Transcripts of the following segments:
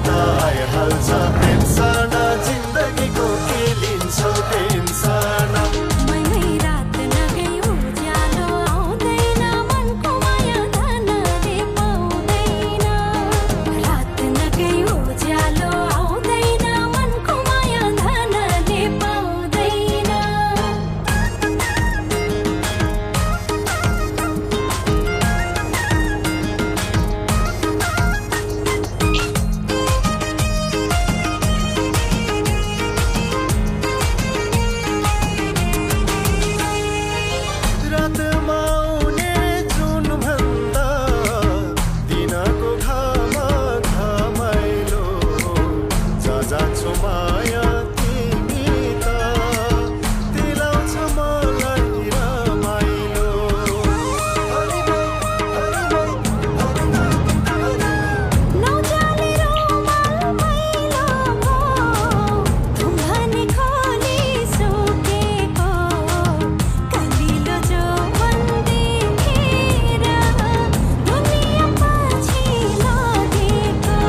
त आइहाल्छ टेन्सन जिन्दगीको के लिन्छौ टेन्सन रात नगई उज्यालो आउँदैन मनको माया धनले पाउँदैन रात नगई उज्यालो आउँदैन मनको माया धनले पाउँदैन रातमा आउने जुन भन्दा दिनको घाम घमाइलो जान्छौ माया तिमी त दिलाउँछ मलाई रमाइलो नौजाने रोमाल मैलो भो तुम भने खोली सुकेको कलिलो जो देखेर दुनिया पछि लगेको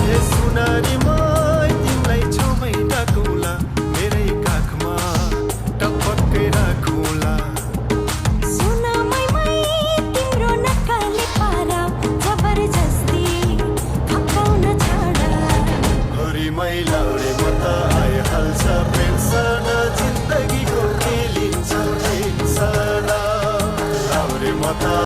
हे सुनारी मै तिमीलाई छेउमै डाकौला मेरै काखमा टपक्कै राखौला सुनमै तिम्रो नक्कली पारा जबरजस्ती फकाउन छाडा हरिमै लाउरे म त आइहाल्छ पेन्सन जिन्दगीको के लिन्छौ टेन्सन लाउरे म त